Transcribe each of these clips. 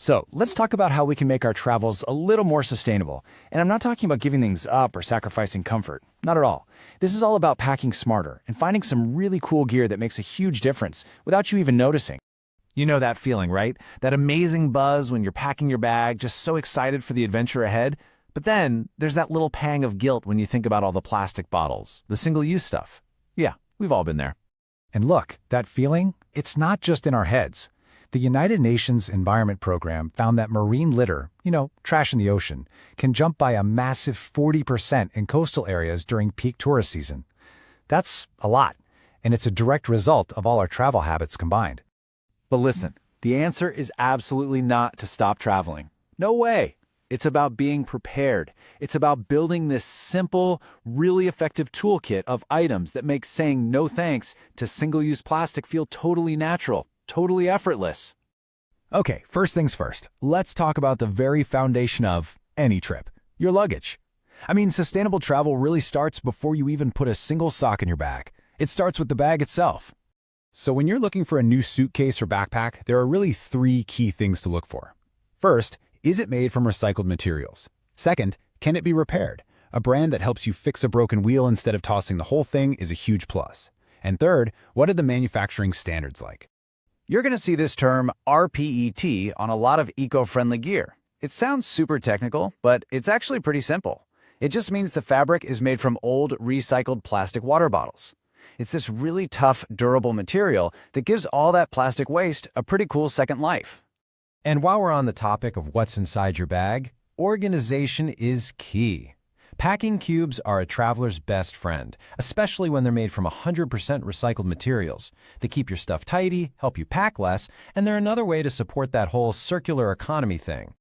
So let's talk about how we can make our travels a little more sustainable. And I'm not talking about giving things up or sacrificing comfort. Not at all. This is all about packing smarter and finding some really cool gear that makes a huge difference without you even noticing. You know that feeling, right? That amazing buzz when you're packing your bag, just so excited for the adventure ahead. But then there's that little pang of guilt when you think about all the plastic bottles, the single-use stuff. Yeah, we've all been there. And look, that feeling, it's not just in our heads. The United Nations Environment Program found that marine litter, trash in the ocean, can jump by a massive 40% in coastal areas during peak tourist season. That's a lot, and it's a direct result of all our travel habits combined. But listen, the answer is absolutely not to stop traveling. No way. It's about being prepared. It's about building this simple, really effective toolkit of items that make saying no thanks to single-use plastic feel totally natural, totally effortless. Okay, first things first, let's talk about the very foundation of any trip, your luggage. Sustainable travel really starts before you even put a single sock in your bag. It starts with the bag itself. So when you're looking for a new suitcase or backpack, there are really three key things to look for. First, is it made from recycled materials? Second, can it be repaired? A brand that helps you fix a broken wheel instead of tossing the whole thing is a huge plus. And third, what are the manufacturing standards like? You're going to see this term RPET on a lot of eco-friendly gear. It sounds super technical, but it's actually pretty simple. It just means the fabric is made from old, recycled plastic water bottles. It's this really tough, durable material that gives all that plastic waste a pretty cool second life. And while we're on the topic of what's inside your bag, organization is key. Packing cubes are a traveler's best friend, especially when they're made from 100% recycled materials. They keep your stuff tidy, help you pack less, and they're another way to support that whole circular economy thing.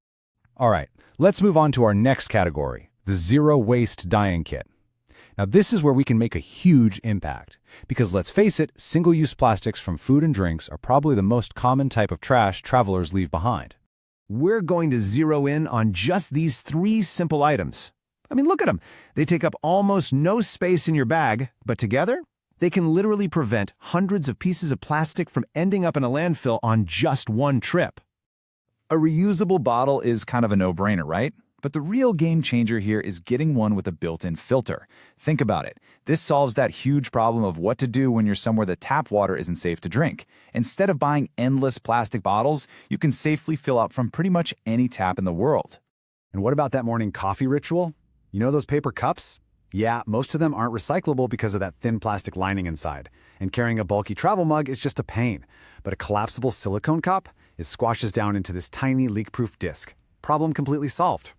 All right, let's move on to our next category, the zero-waste dyeing kit. Now, this is where we can make a huge impact. Because let's face it, single-use plastics from food and drinks are probably the most common type of trash travelers leave behind. We're going to zero in on just these three simple items. Look at them. They take up almost no space in your bag, but together, they can literally prevent hundreds of pieces of plastic from ending up in a landfill on just one trip. A reusable bottle is kind of a no-brainer, right? But the real game changer here is getting one with a built-in filter. Think about it. This solves that huge problem of what to do when you're somewhere that tap water isn't safe to drink. Instead of buying endless plastic bottles, you can safely fill up from pretty much any tap in the world. And what about that morning coffee ritual? You know those paper cups? Yeah, most of them aren't recyclable because of that thin plastic lining inside. And carrying a bulky travel mug is just a pain. But a collapsible silicone cup, it squashes down into this tiny leak-proof disc. Problem completely solved.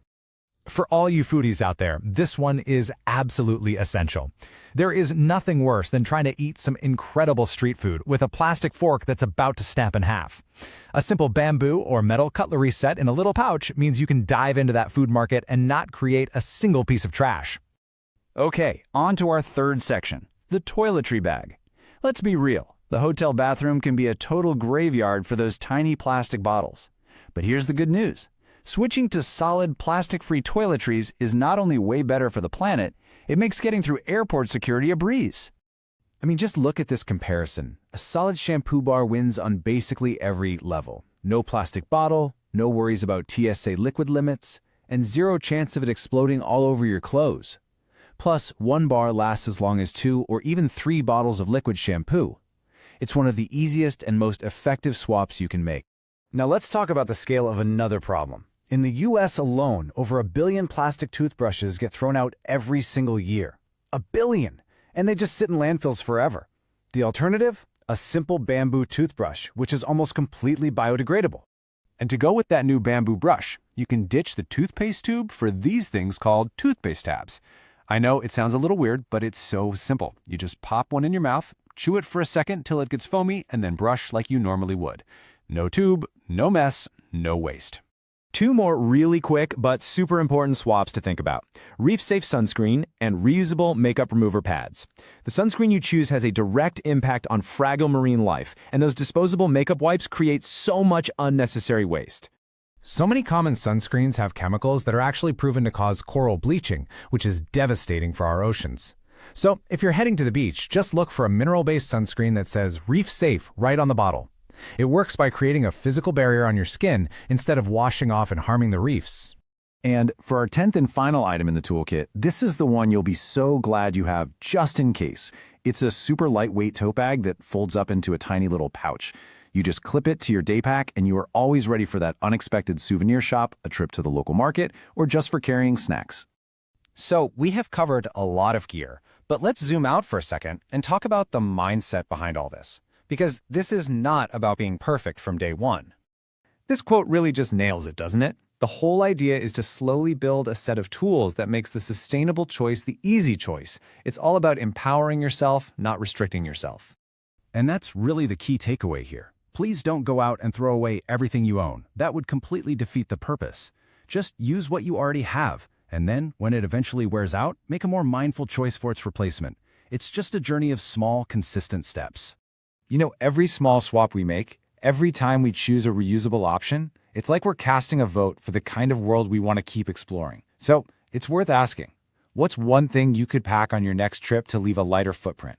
For all you foodies out there, this one is absolutely essential. There is nothing worse than trying to eat some incredible street food with a plastic fork that's about to snap in half. A simple bamboo or metal cutlery set in a little pouch means you can dive into that food market and not create a single piece of trash. Okay, on to our third section, the toiletry bag. Let's be real, the hotel bathroom can be a total graveyard for those tiny plastic bottles. But here's the good news. Switching to solid plastic-free toiletries is not only way better for the planet, it makes getting through airport security a breeze. Just look at this comparison. A solid shampoo bar wins on basically every level. No plastic bottle, no worries about TSA liquid limits, and zero chance of it exploding all over your clothes. Plus, one bar lasts as long as 2 or even 3 bottles of liquid shampoo. It's one of the easiest and most effective swaps you can make. Now let's talk about the scale of another problem. In the US alone, over 1 billion plastic toothbrushes get thrown out every single year. 1 billion! And they just sit in landfills forever. The alternative? A simple bamboo toothbrush, which is almost completely biodegradable. And to go with that new bamboo brush, you can ditch the toothpaste tube for these things called toothpaste tabs. I know it sounds a little weird, but it's so simple. You just pop one in your mouth, chew it for a second till it gets foamy, and then brush like you normally would. No tube, no mess, no waste. 2 more really quick but super important swaps to think about. Reef-safe sunscreen and reusable makeup remover pads. The sunscreen you choose has a direct impact on fragile marine life, and those disposable makeup wipes create so much unnecessary waste. So many common sunscreens have chemicals that are actually proven to cause coral bleaching, which is devastating for our oceans. So if you're heading to the beach, just look for a mineral-based sunscreen that says Reef Safe right on the bottle. It works by creating a physical barrier on your skin instead of washing off and harming the reefs. And for our 10th and final item in the toolkit, this is the one you'll be so glad you have just in case. It's a super lightweight tote bag that folds up into a tiny little pouch. You just clip it to your day pack and you are always ready for that unexpected souvenir shop, a trip to the local market, or just for carrying snacks. So we have covered a lot of gear, but let's zoom out for a second and talk about the mindset behind all this. Because this is not about being perfect from day one. This quote really just nails it, doesn't it? The whole idea is to slowly build a set of tools that makes the sustainable choice the easy choice. It's all about empowering yourself, not restricting yourself. And that's really the key takeaway here. Please don't go out and throw away everything you own. That would completely defeat the purpose. Just use what you already have, and then, when it eventually wears out, make a more mindful choice for its replacement. It's just a journey of small, consistent steps. You know, every small swap we make, every time we choose a reusable option, it's like we're casting a vote for the kind of world we want to keep exploring. So, it's worth asking, what's one thing you could pack on your next trip to leave a lighter footprint?